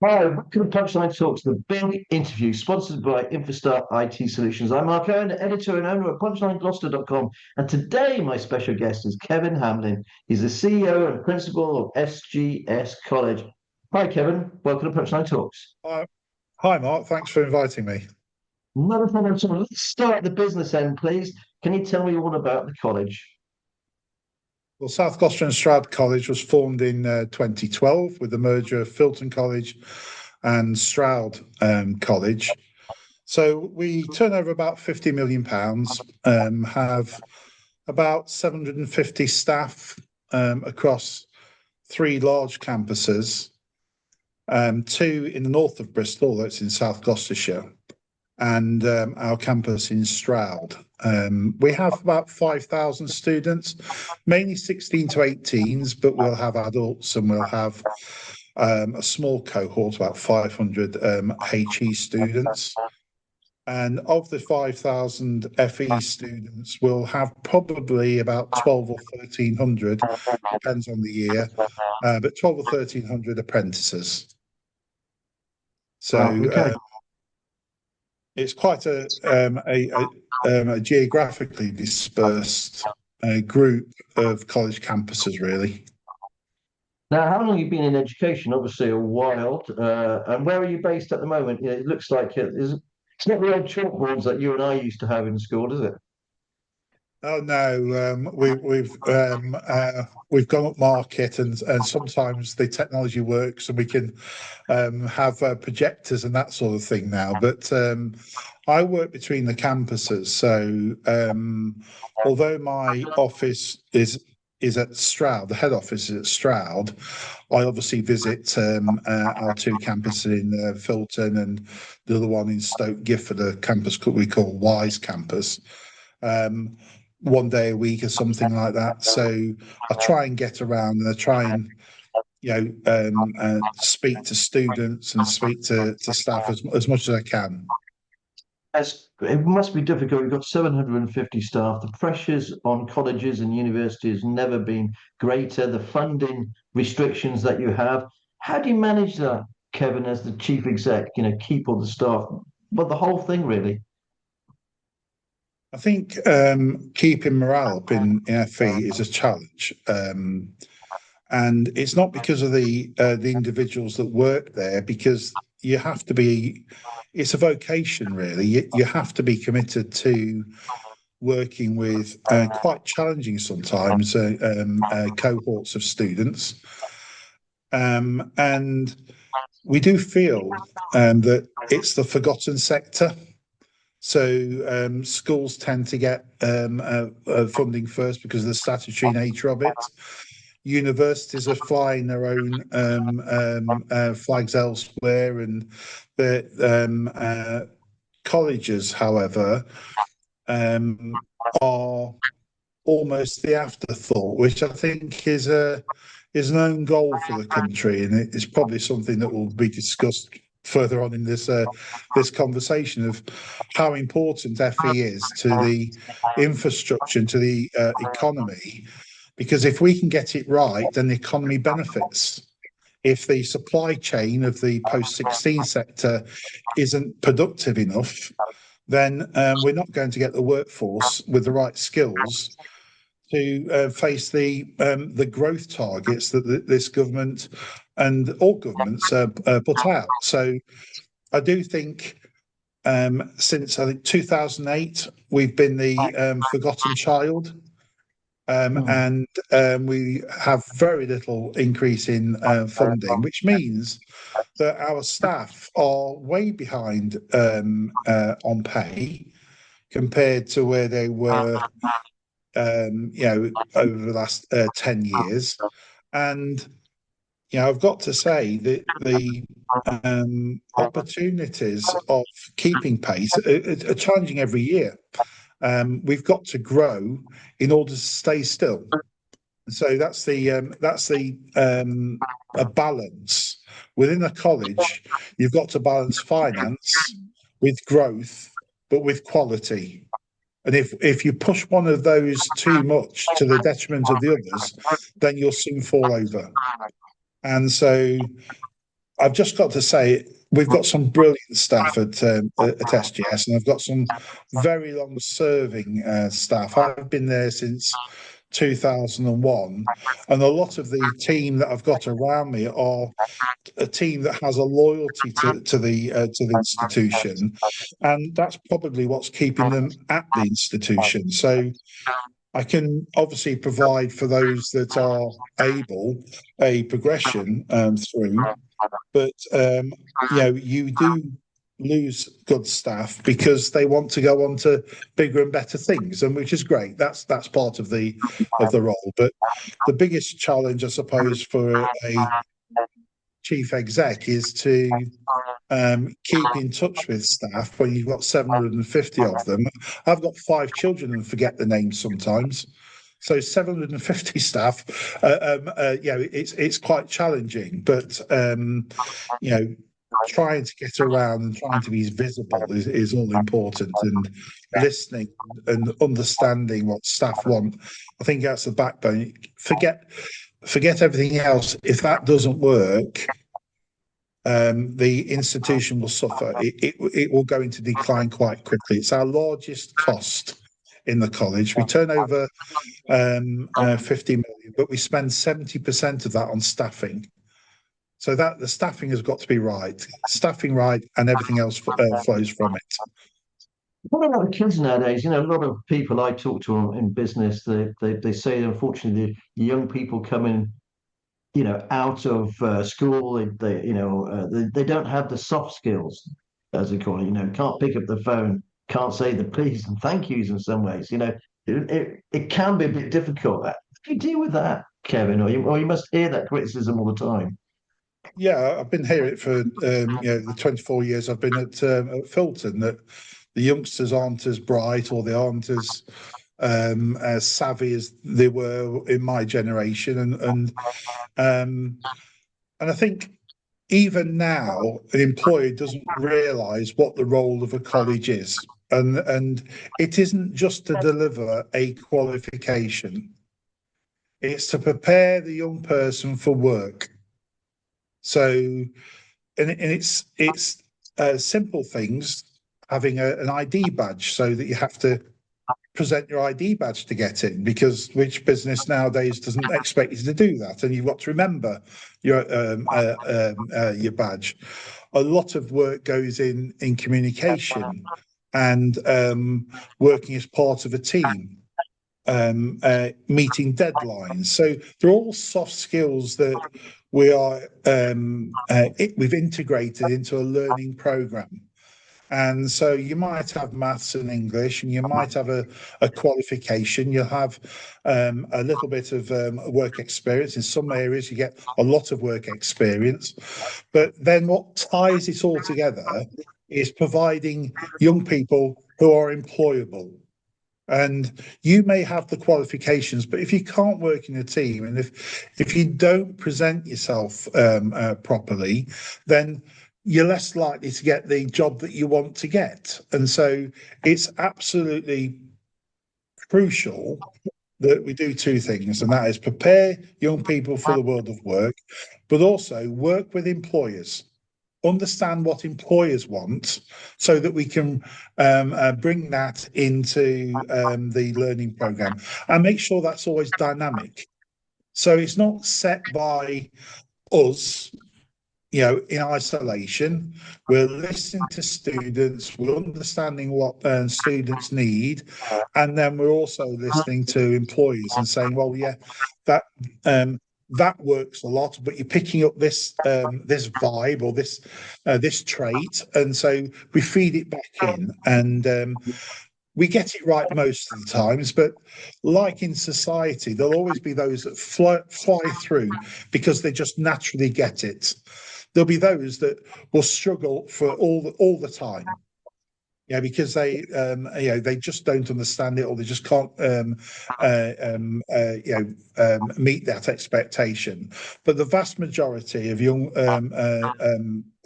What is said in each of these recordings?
Hi, welcome to Punchline Talks, the big interview sponsored by Infostar IT Solutions. I'm Mark Owen, editor and owner at punchlinegloucester.com. And today, my special guest is Kevin Hamblin. He's the CEO and principal of SGS College. Hi, Kevin. Welcome to Punchline Talks. Hi, Mark. Thanks for inviting me. Another problem. Let's start at the business end, please. Can you tell me all about the college? Well, South Gloucester and Stroud College was formed in 2012 with the merger of Filton College and Stroud College. So we turn over about £50 million, have about 750 staff across three large campuses, two in the north of Bristol, that's in South Gloucestershire, and our campus in Stroud. We have about 5,000 students, mainly 16 to 18s, but we'll have adults and we'll have a small cohort, about 500 HE students. And of the 5,000 FE students, we'll have probably about 12 or 1,300, depends on the year, but 12 or 1,300 apprentices. So Okay. it's quite a geographically dispersed group of college campuses, really. Now, how long have you been in education? Obviously, a while. And where are you based at the moment? It looks like it's not the old chalkboards that you and I used to have in school, is it? Oh no, we've gone up market, and sometimes the technology works, and we can have projectors and that sort of thing now. But I work between the campuses, so although my office is at Stroud, the head office is at Stroud, I obviously visit our two campuses in Filton and the other one in Stoke Gifford, a campus we call Wise Campus. One day a week or something like that. So I try and get around, and I try and speak to students and speak to staff as much as I can. It must be difficult. You've got 750 staff. The pressures on colleges and universities has never been greater. The funding restrictions that you have. How do you manage that, Kevin, as the chief exec? Keep all the staff, but the whole thing really. I think keeping morale up in FE is a challenge, and it's not because of the individuals that work there, because you have to be. It's a vocation, really. You have to be committed to working with quite challenging sometimes cohorts of students, and we do feel that it's the forgotten sector. So schools tend to get funding first because of the statutory nature of it. Universities are flying their own flags elsewhere, and the colleges, however, are almost the afterthought, which I think is an own goal for the country, and it's probably something that will be discussed further on in this conversation of how important FE is to the infrastructure and to the economy, because if we can get it right, then the economy benefits. If the supply chain of the post-16 sector isn't productive enough, then we're not going to get the workforce with the right skills to face the growth targets that this government and all governments put out. So I do think since I think 2008, we've been the forgotten child, and we have very little increase in funding, which means that our staff are way behind on pay compared to where they were over the last 10 years. And I've got to say that the opportunities of keeping pace are changing every year. We've got to grow in order to stay still. So that's a balance within a college. You've got to balance finance with growth, but with quality. And if you push one of those too much to the detriment of the others, then you'll soon fall over. And so I've just got to say, we've got some brilliant staff at SGS, and I've got some very long-serving staff. I've been there since 2001, and a lot of the team that I've got around me are a team that has a loyalty to the institution, and that's probably what's keeping them at the institution. So I can obviously provide for those that are able a progression through, but you do lose good staff because they want to go on to bigger and better things, and which is great. That's part of the role. But the biggest challenge, I suppose, for a chief exec is to keep in touch with staff when you've got 750 of them. I've got 5 children and forget the names sometimes. So 750 staff, it's quite challenging, but trying to get around and trying to be visible is all important, and listening and understanding what staff want. I think that's the backbone. Forget everything else. If that doesn't work, the institution will suffer. It will go into decline quite quickly. It's our largest cost in the college. We turn over 50 million, but we spend 70% of that on staffing. So that the staffing has got to be right. Staffing right, and everything else flows from it. What about the kids nowadays? A lot of people I talk to in business, they say, unfortunately, the young people coming, out of school, they don't have the soft skills, as they call it. Can't pick up the phone, can't say the please and thank yous in some ways. It can be a bit difficult. How do you deal with that, Kevin? Or you must hear that criticism all the time. Yeah, I've been hearing it for the 24 years I've been at Filton, that the youngsters aren't as bright, or they aren't as savvy as they were in my generation, and I think even now an employer doesn't realise what the role of a college is, and it isn't just to deliver a qualification; it's to prepare the young person for work. So, and it's simple things, having an ID badge, so that you have to present your ID badge to get in, because which business nowadays doesn't expect you to do that? And you've got to remember your badge. A lot of work goes in communication and working as part of a team, meeting deadlines. So they're all soft skills that we've integrated into a learning program. And so you might have maths and English, and you might have a qualification. You'll have a little bit of work experience. In some areas, you get a lot of work experience. But then what ties it all together is providing young people who are employable. And you may have the qualifications, but if you can't work in a team, and if you don't present yourself properly, then you're less likely to get the job that you want to get. And so it's absolutely crucial that we do 2 things, and that is prepare young people for the world of work, but also work with employers. Understand what employers want, so that we can bring that into the learning program, and make sure that's always dynamic. So it's not set by us, in isolation. We're listening to students, we're understanding what students need, and then we're also listening to employers and saying, well, yeah, that works a lot, but you're picking up this vibe, or this trait, and so we feed it back in, and we get it right most of the times. But like in society, there'll always be those that fly through because they just naturally get it. There'll be those that will struggle for all the time. Because they just don't understand it, or they just can't meet that expectation. But the vast majority of young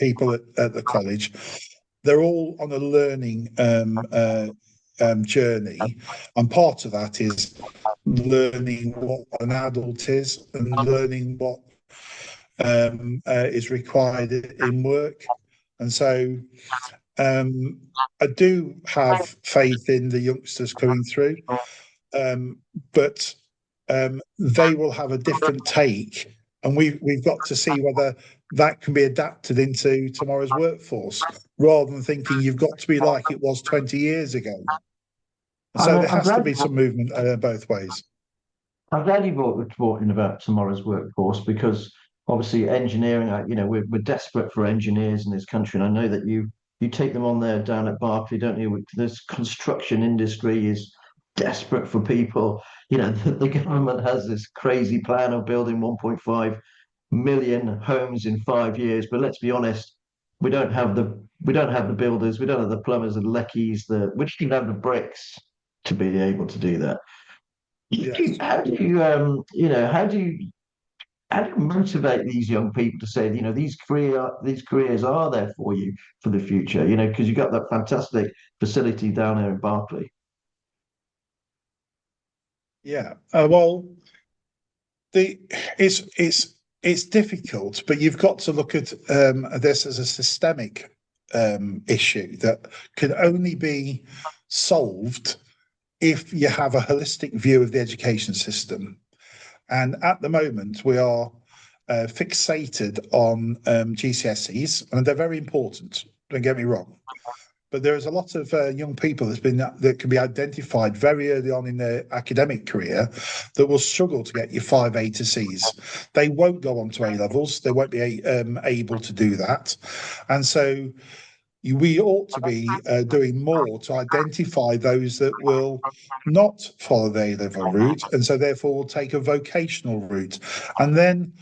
people at the college, they're all on a learning journey, and part of that is learning what an adult is, and learning what is required in work. And so I do have faith in the youngsters coming through, but they will have a different take, and we've got to see whether that can be adapted into tomorrow's workforce, rather than thinking you've got to be like it was 20 years ago. So there has to be some movement both ways. I'm glad you brought in about tomorrow's workforce, because obviously engineering, we're desperate for engineers in this country, and I know that you take them on there down at Berkeley, don't you? This construction industry is desperate for people. The government has this crazy plan of building 1.5 million homes in 5 years, but let's be honest, we don't have the builders, we don't have the plumbers and leckies, we don't even have the bricks to be able to do that. Yes. How do you how do you motivate these young people to say, these careers are there for you for the future, because you've got that fantastic facility down there in Berkeley. Yeah. Well, it's difficult, but you've got to look at this as a systemic issue that can only be solved if you have a holistic view of the education system. And at the moment, we are fixated on GCSEs, and they're very important, don't get me wrong. But there is a lot of young people that can be identified very early on in their academic career that will struggle to get your 5 A to Cs. They won't go on to A levels. They won't be able to do that. And so we ought to be doing more to identify those that will not follow the A-level route, and so therefore will take a vocational route, and then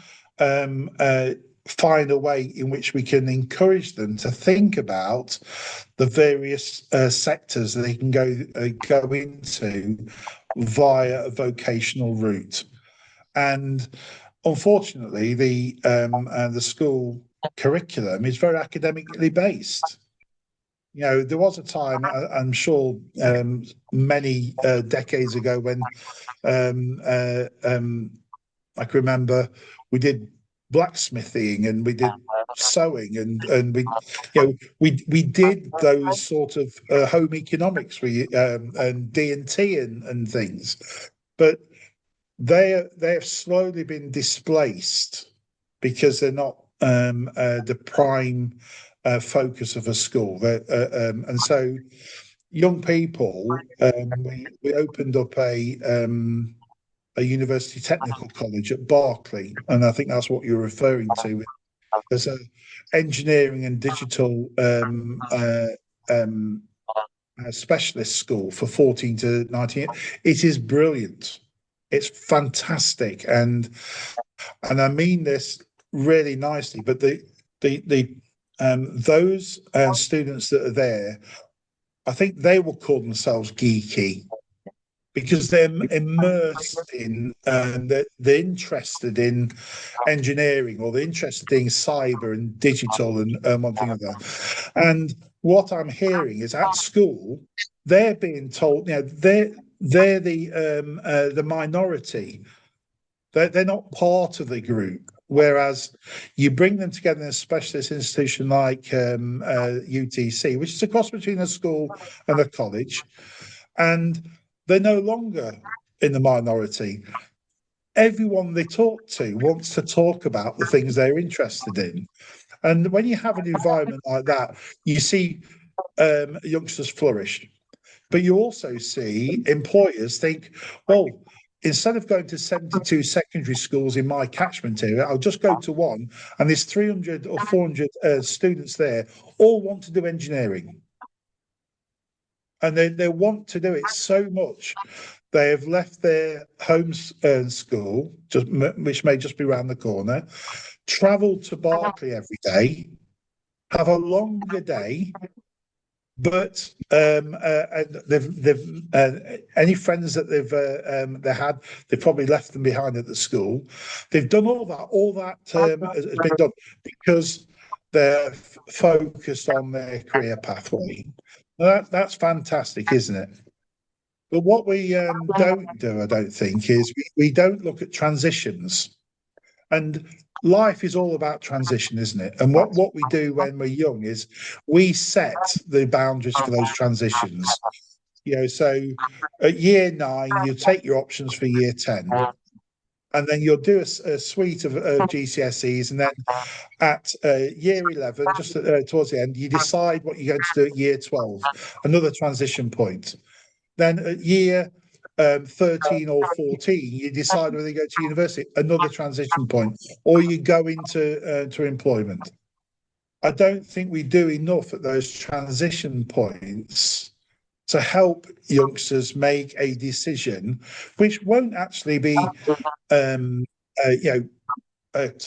find a way in which we can encourage them to think about the various sectors that they can go into via a vocational route. And unfortunately, the school curriculum is very academically based. There was a time, I'm sure, many decades ago when I can remember we did blacksmithing and we did sewing and we did those sort of home economics and D&T and things, but they have slowly been displaced because they're not the prime focus of a school. And so young people, we opened up a university technical college at Berkeley, and I think that's what you're referring to. There's an engineering and digital specialist school for 14 to 19. It is brilliant. It's fantastic, and I mean this really nicely. But those students that are there, I think they will call themselves geeky, because they're immersed in they're interested in engineering, or they're interested in cyber and digital and one thing or another. And what I'm hearing is at school they're being told, they're the minority. They're not part of the group. Whereas you bring them together in a specialist institution like UTC, which is a cross between a school and a college, and they're no longer in the minority. Everyone they talk to wants to talk about the things they're interested in. And when you have an environment like that, you see youngsters flourish. But you also see employers think, well, instead of going to 72 secondary schools in my catchment area, I'll just go to one, and there's 300 or 400 students there, all want to do engineering. And they want to do it so much, they have left their home school, which may just be around the corner, travel to Berkeley every day, have a longer day, but they've any friends that they had, they've probably left them behind at the school. They've done all that has been done because they're focused on their career pathway. That's fantastic, isn't it? But what we don't do, I don't think, is we don't look at transitions. And life is all about transition, isn't it? And what we do when we're young is we set the boundaries for those transitions. So at year 9, you take your options for year 10, and then you'll do a suite of GCSEs, and then at year 11, just towards the end, you decide what you're going to do at year 12, another transition point. Then at year 13 or 14, you decide whether you go to university, another transition point, or you go into to employment. I don't think we do enough at those transition points to help youngsters make a decision, which won't actually be,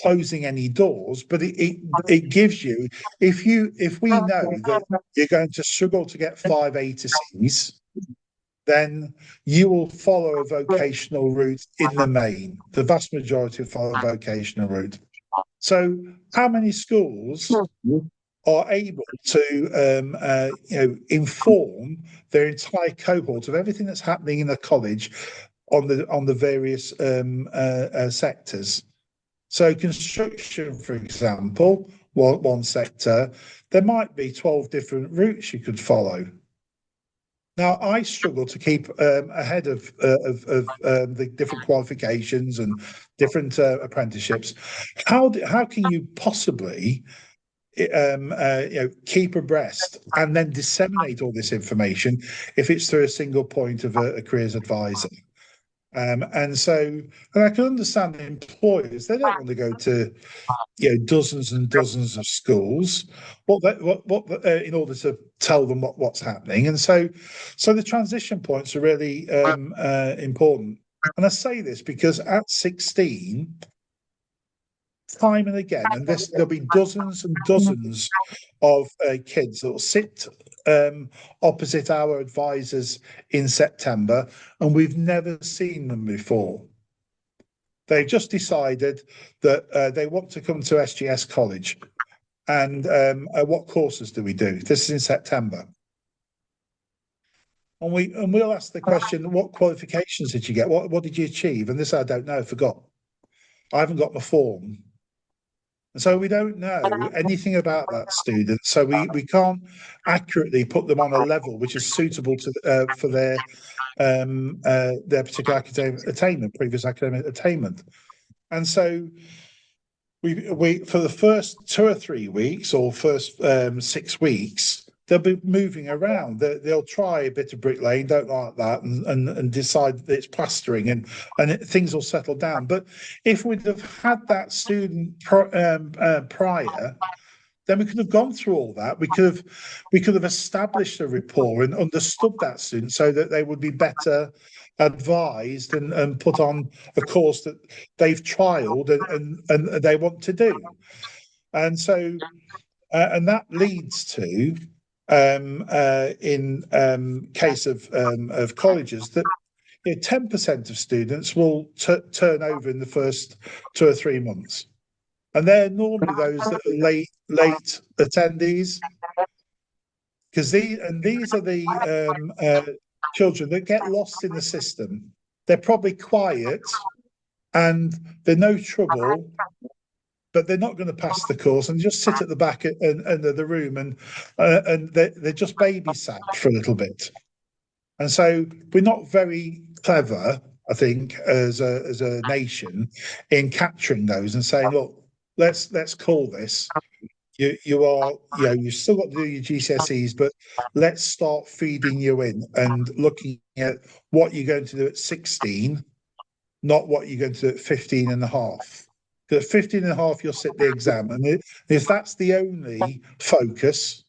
closing any doors, but it gives you, if we know that you're going to struggle to get 5 A to C's, then you will follow a vocational route in the main. The vast majority will follow a vocational route. So how many schools are able to inform their entire cohort of everything that's happening in the college on the various sectors? So construction, for example, one sector, there might be 12 different routes you could follow. Now, I struggle to keep ahead of the different qualifications and different apprenticeships. How can you possibly keep abreast and then disseminate all this information if it's through a single point of a careers advisor? And I can understand the employers; they don't want to go to dozens and dozens of schools, in order to tell them what's happening. And so the transition points are really important. And I say this because at 16, time and again, and there'll be dozens and dozens of kids that will sit opposite our advisors in September, and we've never seen them before. They've just decided that they want to come to SGS College, and what courses do we do? This is in September, and we'll ask the question: what qualifications did you get? What did you achieve? And this I don't know. I forgot. I haven't got my form. And so we don't know anything about that student, so we can't accurately put them on a level which is suitable to for their particular academic attainment, previous academic attainment. And so we for the first 2 or 3 weeks or first 6 weeks, they'll be moving around. They'll try a bit of bricklaying, don't like that, and decide that it's plastering, and things will settle down. But if we'd have had that student prior, then we could have gone through all that. We could have established a rapport and understood that student so that they would be better advised and put on a course that they've trialed and they want to do. And so and that leads to in case of colleges that 10% of students will turn over in the first 2 or 3 months, and they're normally those that are late attendees, because these are the children that get lost in the system. They're probably quiet and they're no trouble, but they're not going to pass the course and just sit at the back end of the room, and they're just babysat for a little bit. And so we're not very clever, I think, as a nation in capturing those and saying, look, let's call this. You've still got to do your GCSEs, but let's start feeding you in and looking at what you're going to do at 16, not what you're going to do at 15 and a half. At 15 and a half, you'll sit the exam. And if that's the only focus,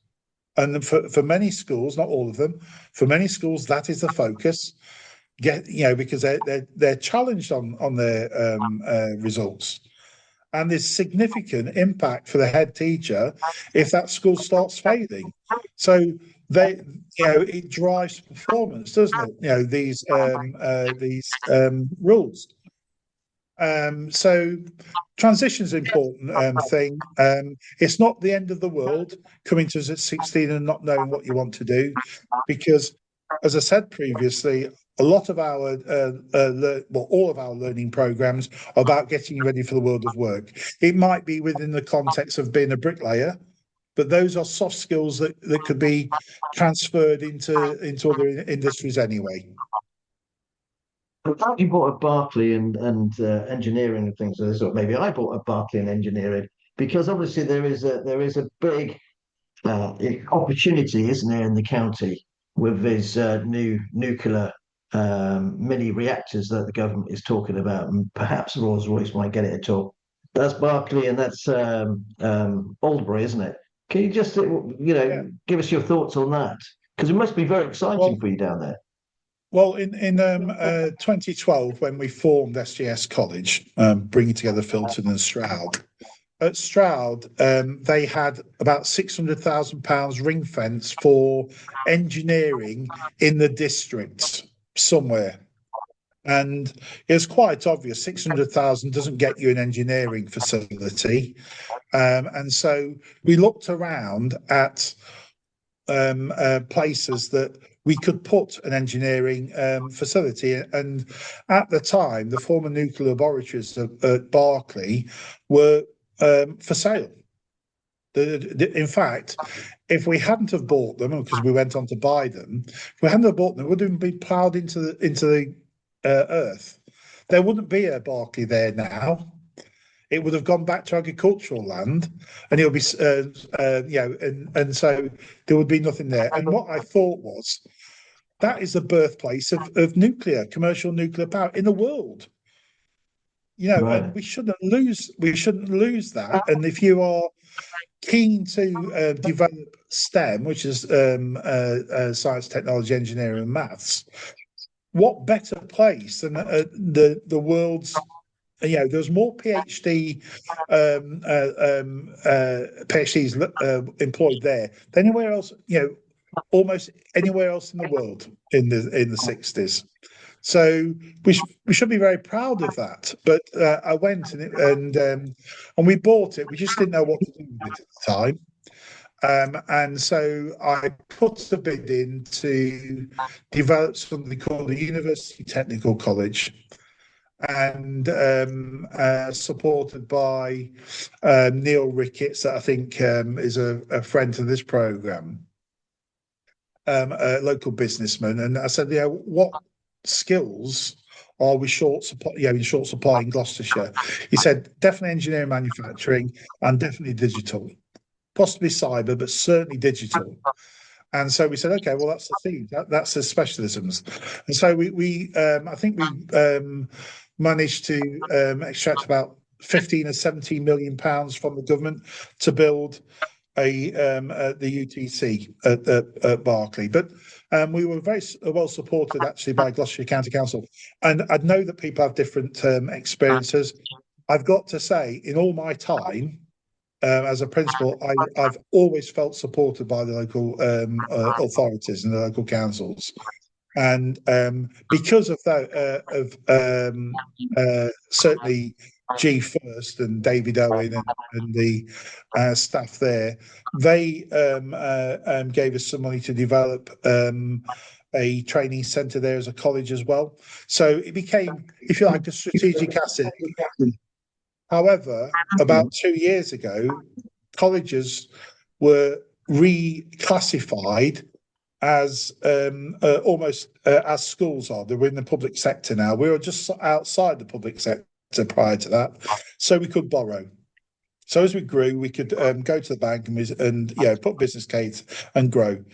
and for many schools, not all of them, for many schools, that is the focus, because they're challenged on their results. And there's significant impact for the head teacher if that school starts failing. So it drives performance, doesn't it? These rules. So transition is an important thing. It's not the end of the world coming to us at 16 and not knowing what you want to do, because, as I said previously, a lot of our, all of our learning programs are about getting you ready for the world of work. It might be within the context of being a bricklayer, but those are soft skills that could be transferred into other industries anyway. I'm glad you brought up Berkeley and engineering and things like this, or maybe I brought up Berkeley and engineering because obviously there is a big opportunity, isn't there, in the county with these new nuclear mini reactors that the government is talking about, and perhaps Rolls-Royce might get it at all. That's Berkeley and that's Aldebury, isn't it? Can you just Yeah. give us your thoughts on that? Because it must be very exciting Well, for you down there. well, in 2012, when we formed SGS College, bringing together Filton and Stroud, at Stroud, they had about £600,000 ring fence for engineering in the district somewhere. And it's quite obvious 600,000 doesn't get you an engineering facility. And so we looked around at places that we could put an engineering facility. And at the time, the former nuclear laboratories at Berkeley were for sale. In fact, if we hadn't have bought them, because we went on to buy them, if we hadn't have bought them, it would have been ploughed into the earth. There wouldn't be a Berkeley there now. It would have gone back to agricultural land, and it would be, and so there would be nothing there. And what I thought was, that is the birthplace of commercial nuclear power in the world. Right. And we shouldn't lose that. And if you are keen to develop STEM, which is science, technology, engineering, and maths, what better place than the world's there's more PhDs employed there than anywhere else. Almost anywhere else in the world in the 60s. So we should be very proud of that. But I went and we bought it. We just didn't know what to do with it at the time. And so I put a bid in to develop something called the University Technical College, and supported by Neil Ricketts, that I think is a friend to this programme, a local businessman. And I said, what skills are we in short supply in Gloucestershire? He said, definitely engineering, manufacturing, and definitely digital. Possibly cyber, but certainly digital. And so we said, okay, well, that's the theme. That's the specialisms. And so I think we managed to extract about 15 or 17 million pounds from the government to build the UTC at Berkeley. But we were very well supported actually by Gloucestershire County Council. And I know that people have different experiences. I've got to say, in all my time, as a principal, I've always felt supported by the local authorities and the local councils, and because of that, certainly G First and David Owen and the staff there, they gave us some money to develop a training centre there as a college as well. So it became, if you like, a strategic asset. However, about 2 years ago, colleges were reclassified as almost as schools are. They were in the public sector now. We were just outside the public sector prior to that, so we could borrow. So as we grew, we could go to the bank and put business case and grow.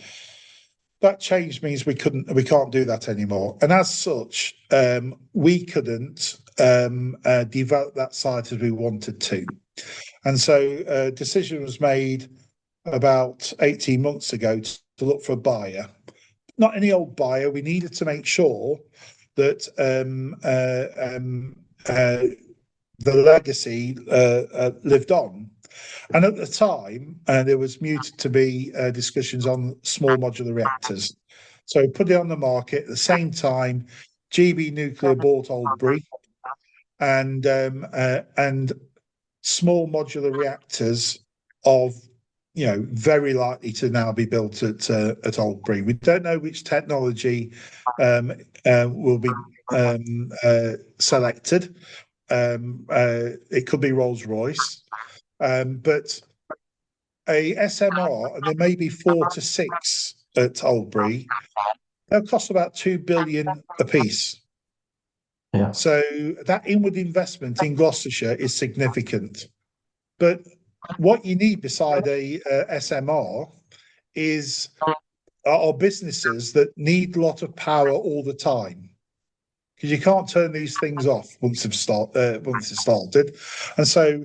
That change means we can't do that anymore, and as such, we couldn't develop that site as we wanted to. And so a decision was made about 18 months ago to look for a buyer. Not any old buyer. We needed to make sure that the legacy lived on. And at the time, there was muted to be discussions on small modular reactors. So we put it on the market at the same time. GB Nuclear bought Aldebury, and small modular reactors of very likely to now be built at Oldbury. We don't know which technology will be selected. It could be Rolls-Royce, but a SMR, and there may be 4 to 6 at Oldbury. They'll cost about 2 billion apiece. Yeah. So that inward investment in Gloucestershire is significant. But what you need beside a SMR are businesses that need a lot of power all the time, because you can't turn these things off once they've started. And so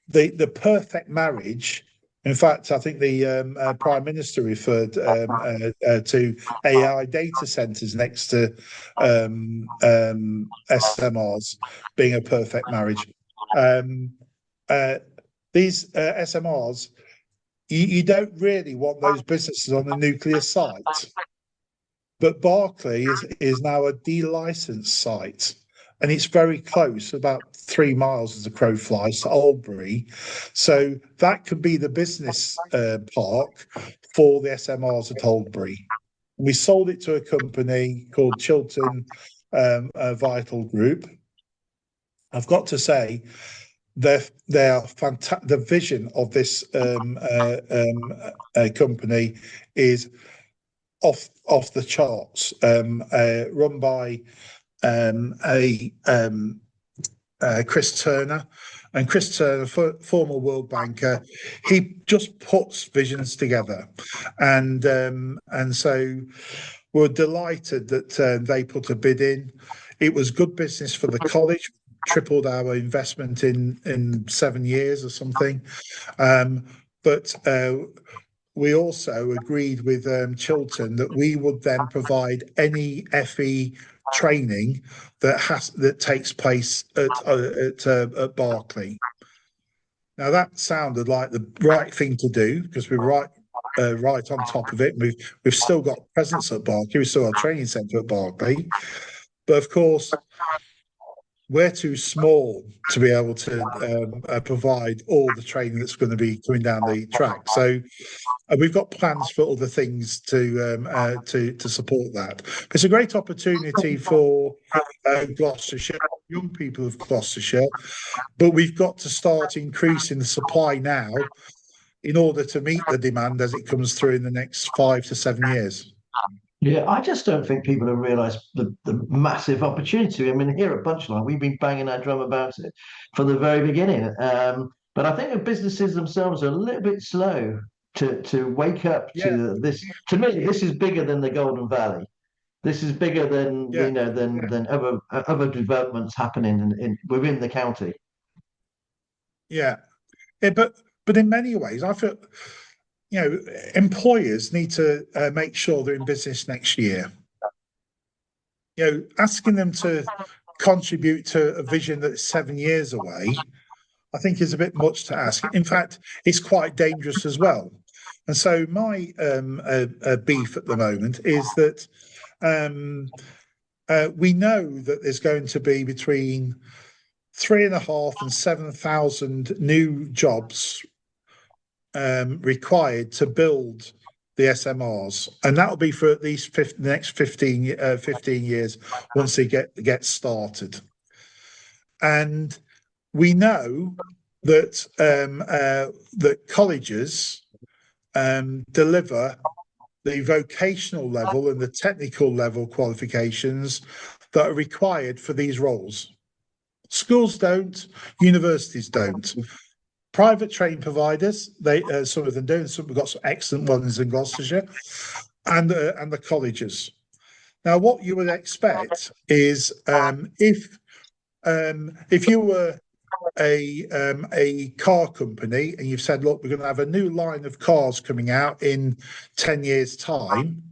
the perfect marriage. In fact, I think the Prime Minister referred to AI data centres next to SMRs being a perfect marriage. These SMRs, you don't really want those businesses on a nuclear site. But Berkeley is now a delicensed site, and it's very close, about 3 miles as the crow flies, to Oldbury. So that could be the business park for the SMRs at Oldbury. We sold it to a company called Chiltern Vital Group. I've got to say, they are fantastic. The vision of this company is off the charts. Run by Chris Turner, and Chris Turner, former World Banker, he just puts visions together, and so we're delighted that they put a bid in. It was good business for the college, tripled our investment in 7 years or something, but we also agreed with Chiltern that we would then provide any FE training that takes place at Berkeley. Now that sounded like the right thing to do, because we're right on top of it. We've still got presence at Berkeley. We've still got a training centre at Berkeley, but of course, we're too small to be able to provide all the training that's going to be coming down the track. So we've got plans for other things to support that. It's a great opportunity for Gloucestershire, young people of Gloucestershire, but we've got to start increasing the supply now in order to meet the demand as it comes through in the next 5 to 7 years. Yeah, I just don't think people have realised the massive opportunity. I mean, here at Punchline, we've been banging our drum about it from the very beginning. But I think the businesses themselves are a little bit slow to wake up to this. To me, this is bigger than the Golden Valley. This is bigger than than other developments happening within the county. Yeah, but in many ways, I feel employers need to make sure they're in business next year. Asking them to contribute to a vision that's 7 years away, I think, is a bit much to ask. In fact, it's quite dangerous as well. And so my beef at the moment is that we know that there's going to be between 3,500 and 7,000 new jobs required to build the SMRs, and that will be for at least the next 15 years once they get started. And we know that that colleges deliver the vocational level and the technical level qualifications that are required for these roles. Schools don't, universities don't. Private training providers, some of them do, and we've got some excellent ones in Gloucestershire, and the colleges. Now, what you would expect is if you were a car company and you've said, look, we're going to have a new line of cars coming out in 10 years' time,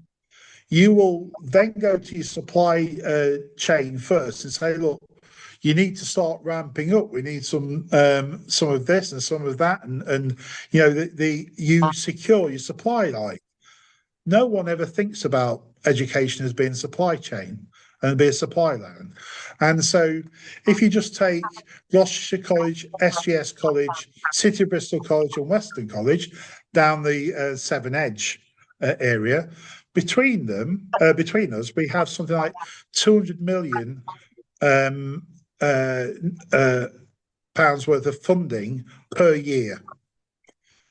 you will then go to your supply chain first and say, look, you need to start ramping up. We need some of this and some of that, and you secure your supply line. No one ever thinks about education as being supply chain, and be a supply line. And so if you just take Gloucestershire College, SGS College, City of Bristol College and Western College down the Severn Edge area, between us, we have something like 200 million pounds worth of funding per year.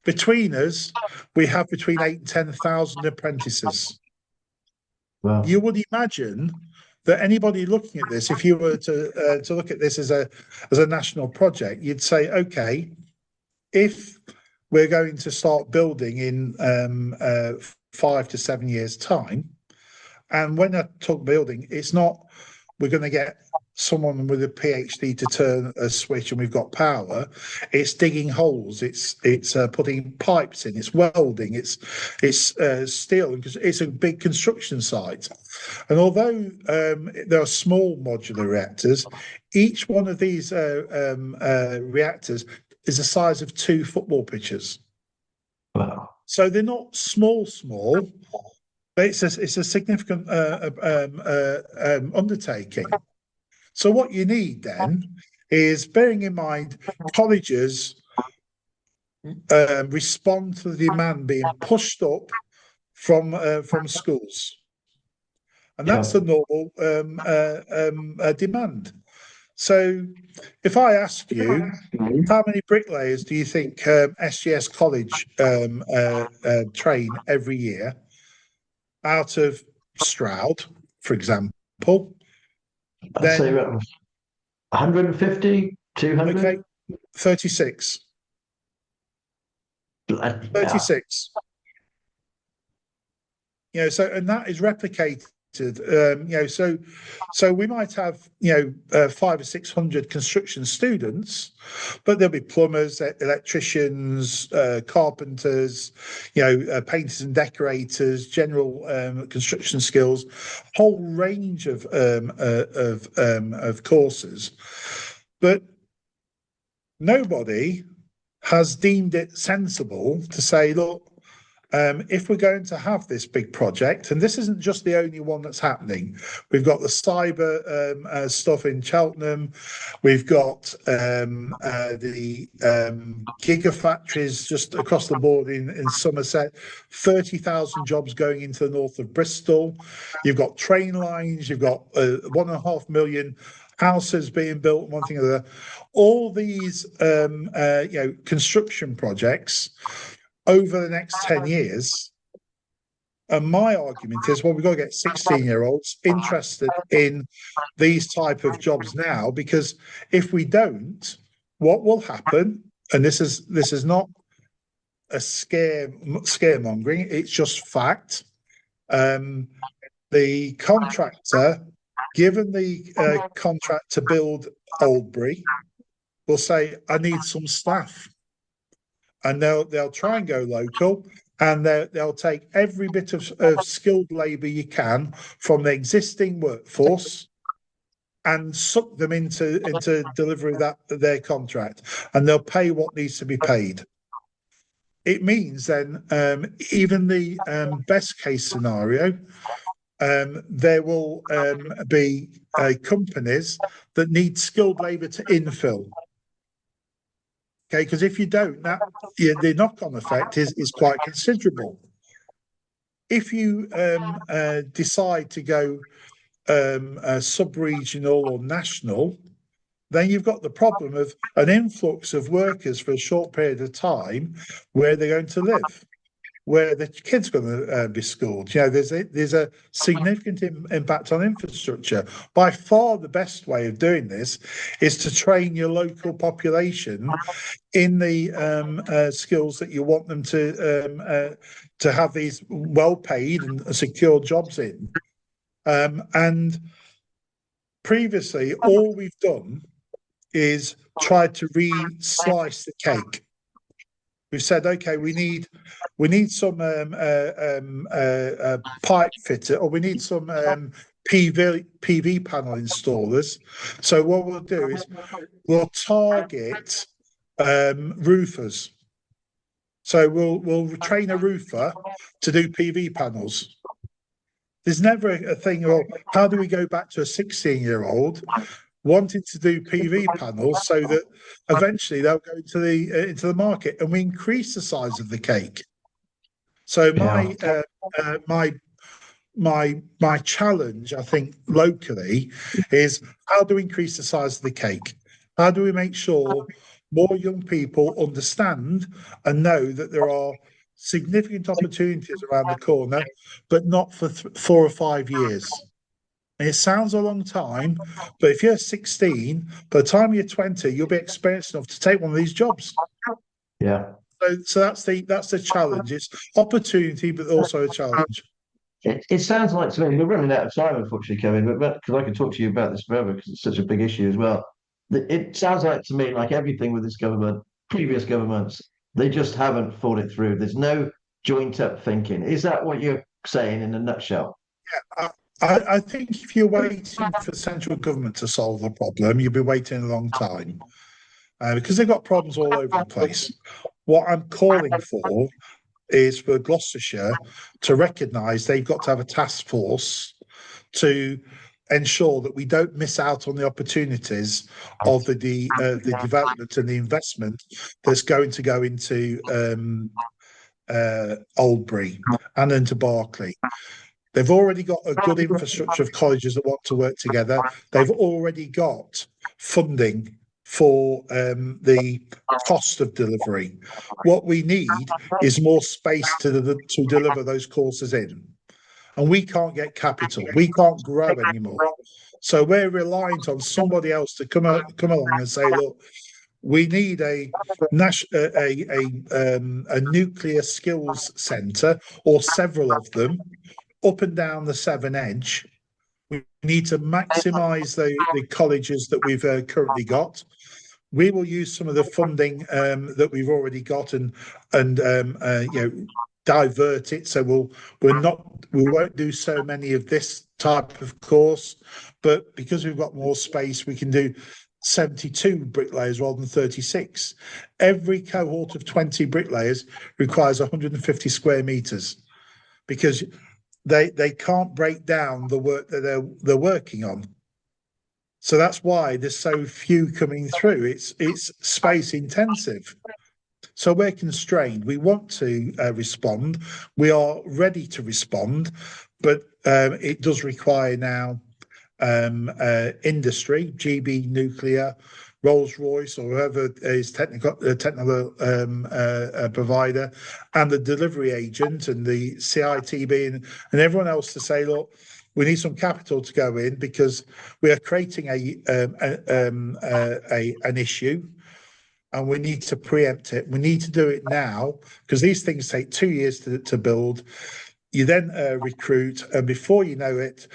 Between us, we have between 8,000 and 10,000 apprentices. Wow. You would imagine that anybody looking at this, if you were to look at this as a national project, you'd say, okay, if we're going to start building in 5 to 7 years' time, and when I talk building, it's not we're going to get someone with a PhD to turn a switch and we've got power. It's digging holes, it's putting pipes in, it's welding, it's steel, because it's a big construction site. And although there are small modular reactors, each one of these reactors is the size of 2 football pitches. Wow. So they're not small, but it's a significant undertaking. So what you need then is, bearing in mind, colleges respond to the demand being pushed up from schools, and that's the normal demand. So if I ask you, how many bricklayers do you think SGS College train every year out of Stroud, for example? I'd say around 150, 200. Okay, 36. 36. You know, so, and that is replicated. You know, so we might have 500 or 600 construction students, but there'll be plumbers, electricians, carpenters, painters and decorators, general construction skills, whole range of courses, but nobody has deemed it sensible to say, look, if we're going to have this big project, and this isn't just the only one that's happening, we've got the cyber stuff in Cheltenham, we've got the gigafactories just across the board in Somerset, 30,000 jobs going into the north of Bristol, you've got train lines, you've got 1.5 million houses being built, one thing or the other. All these construction projects over the next 10 years. And my argument is, well, we've got to get 16-year-olds interested in these type of jobs now, because if we don't, what will happen, and this is not a scaremongering, it's just fact. The contractor, given the contract to build Oldbury, will say, I need some staff. And they'll try and go local, and they'll take every bit of skilled labour you can from the existing workforce and suck them into delivery of their contract, and they'll pay what needs to be paid. It means then, even the best case scenario, there will be companies that need skilled labour to infill. Okay, because if you don't, the knock-on effect is quite considerable. If you decide to go sub-regional or national, then you've got the problem of an influx of workers for a short period of time where they're going to live, where the kids are going to be schooled. There's a significant impact on infrastructure. By far, the best way of doing this is to train your local population in the skills that you want them to have these well-paid and secure jobs in. And previously, all we've done is tried to re-slice the cake. We've said, okay, we need some pipe fitter, or we need some PV panel installers. So what we'll do is we'll target roofers. So we'll train a roofer to do PV panels. There's never a thing of how do we go back to a 16-year-old wanting to do PV panels so that eventually they'll go into the market, and we increase the size of the cake. So Yeah. my challenge, I think, locally is how do we increase the size of the cake? How do we make sure more young people understand and know that there are significant opportunities around the corner, but not for 4 or 5 years? And it sounds a long time, but if you're 16, by the time you're 20, you'll be experienced enough to take one of these jobs. Yeah. So that's the challenge. It's opportunity, but also a challenge. It sounds like to me, we're running out of time, unfortunately, Kevin, but because I could talk to you about this forever because it's such a big issue as well. It sounds like to me, like everything with this government, previous governments, they just haven't thought it through. There's no joint up thinking. Is that what you're saying in a nutshell? I think if you're waiting for central government to solve the problem, you'll be waiting a long time because they've got problems all over the place. What I'm calling for is for Gloucestershire to recognise they've got to have a task force to ensure that we don't miss out on the opportunities of the development and the investment that's going to go into Oldbury and into Berkeley. They've already got a good infrastructure of colleges that want to work together. They've already got funding for the cost of delivery. What we need is more space to deliver those courses in. And we can't get capital. We can't grow anymore. So we're reliant on somebody else to come along and say, look, we need a nuclear skills centre or several of them up and down the Severn Edge. We need to maximise the colleges that we've currently got. We will use some of the funding that we've already got and divert it. So we won't do so many of this type of course, but because we've got more space, we can do 72 bricklayers rather than 36. Every cohort of 20 bricklayers requires 150 square meters because they can't break down the work that they're working on. So that's why there's so few coming through. It's space intensive. So we're constrained. We want to respond. We are ready to respond, but it does require now industry, GB Nuclear, Rolls-Royce, or whoever is technical provider, and the delivery agent and the CITB and everyone else to say, look, we need some capital to go in because we are creating an issue. And we need to preempt it. We need to do it now because these things take 2 years to build. You then recruit, and before you know it,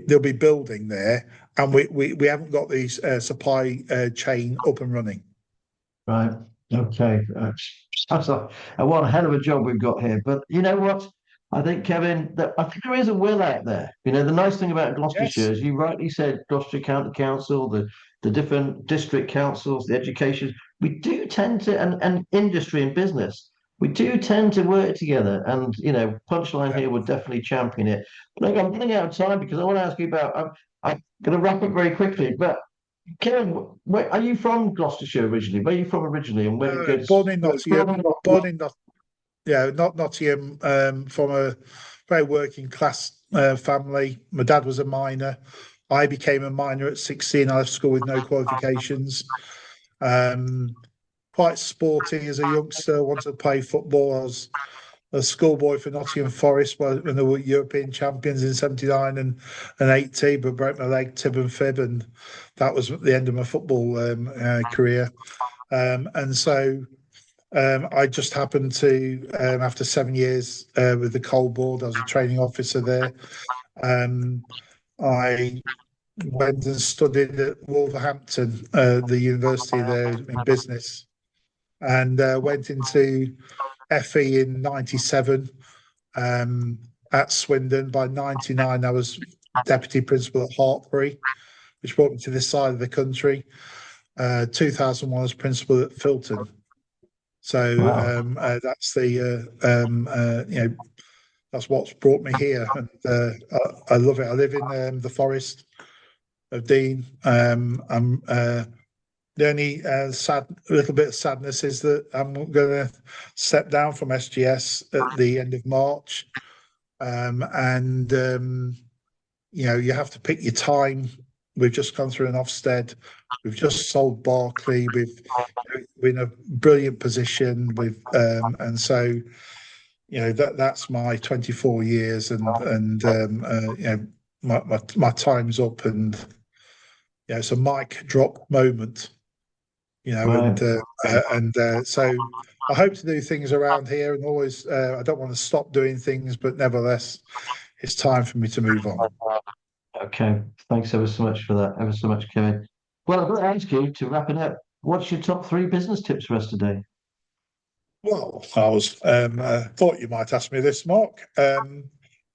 there'll be building there, and we haven't got these supply chain up and running. Right. Okay. That's one hell of a job we've got here. But you know what? I think, Kevin, I think there is a will out there. You know, the nice thing about Gloucestershire, as you rightly said, Gloucestershire County Council, the different district councils, the education, we do tend to, and industry and business, we do tend to work together. And, you know, Punchline here would definitely champion it. But look, I'm running out of time because I want to ask you about, I'm going to wrap up very quickly, but Kevin, where are you from Gloucestershire originally? Where are you from originally? And where you go to Born in Nottingham, not Nottingham, from a very working class family. My dad was a miner. I became a miner at 16. I left school with no qualifications. Quite sporty as a youngster, wanted to play football. I was a schoolboy for Nottingham Forest when they were European champions in 79 and 80, but broke my leg, tib and fib, and that was the end of my football career. And so I just happened to, after 7 years with the Coal Board, I was a training officer there. I went and studied at Wolverhampton, the university there in business, and went into FE in 97 at Swindon. By 99, I was deputy principal at Hartbury, which brought me to this side of the country. 2001 as principal at Filton. So Wow. that's the that's what's brought me here, and I love it. I live in the Forest of Dean. I'm the only little bit of sadness is that I'm going to step down from SGS at the end of March, and you have to pick your time. We've just gone through an Ofsted. We've just sold Barclay. We're in a brilliant position and so that's my 24 years, and my time's up, and it's a mic drop moment. Right. So I hope to do things around here, and always I don't want to stop doing things, but nevertheless, it's time for me to move on. Okay. Thanks ever so much for that. Ever so much, Kevin. Well, I've got to ask you to wrap it up. What's your top three business tips for us today? Well, I was thought you might ask me this, Mark. I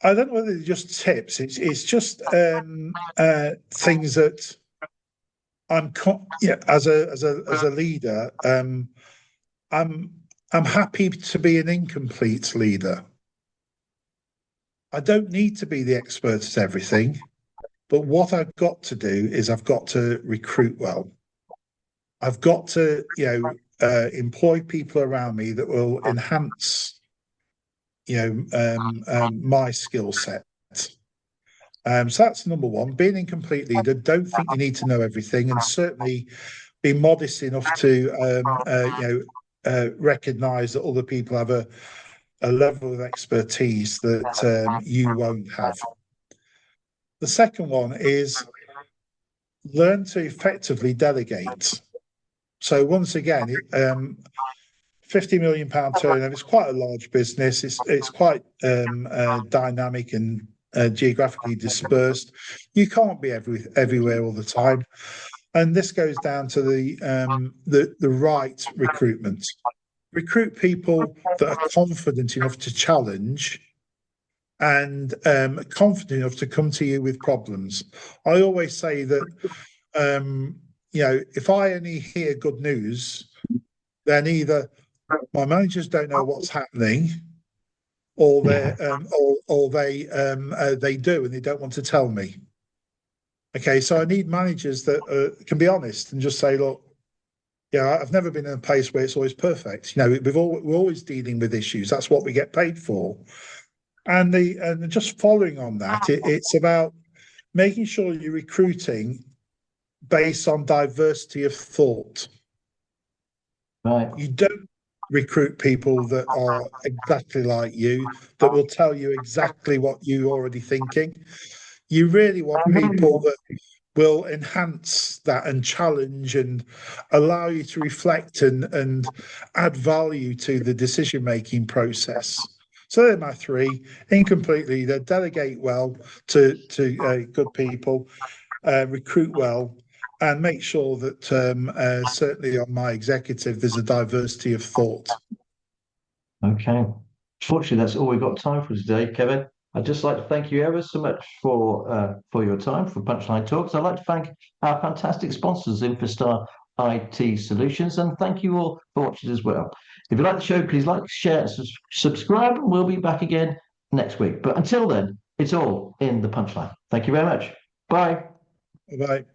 don't know whether they're just tips. It's just things that as a leader, I'm happy to be an incomplete leader. I don't need to be the expert at everything, but what I've got to do is I've got to recruit well. I've got to, employ people around me that will enhance, my skill set. So that's number one. Being an incomplete leader, don't think you need to know everything, and certainly be modest enough to, recognise that other people have a level of expertise that you won't have. The second one is learn to effectively delegate. So once again, £50 million turnover. It's quite a large business. It's quite dynamic and geographically dispersed. You can't be everywhere all the time, and this goes down to the right recruitment. Recruit people that are confident enough to challenge, and confident enough to come to you with problems. I always say that if I only hear good news, then either my managers don't know what's happening, or they do and they don't want to tell me. Okay, so I need managers that can be honest and just say, look, I've never been in a place where it's always perfect. We're always dealing with issues. That's what we get paid for. And just following on that, it's about making sure you're recruiting based on diversity of thought. Right. You don't recruit people that are exactly like you, that will tell you exactly what you're already thinking. You really want people that will enhance that and challenge and allow you to reflect and add value to the decision-making process. So they're my three. Incomplete leader, delegate well to good people, recruit well, and make sure that certainly on my executive, there's a diversity of thought. Okay. Fortunately, that's all we've got time for today, Kevin. I'd just like to thank you ever so much for your time for Punchline Talks. I'd like to thank our fantastic sponsors, Infostar IT Solutions, and thank you all for watching as well. If you like the show, please like, share, and subscribe, and we'll be back again next week. But until then, it's all in the Punchline. Thank you very much. Bye. Bye.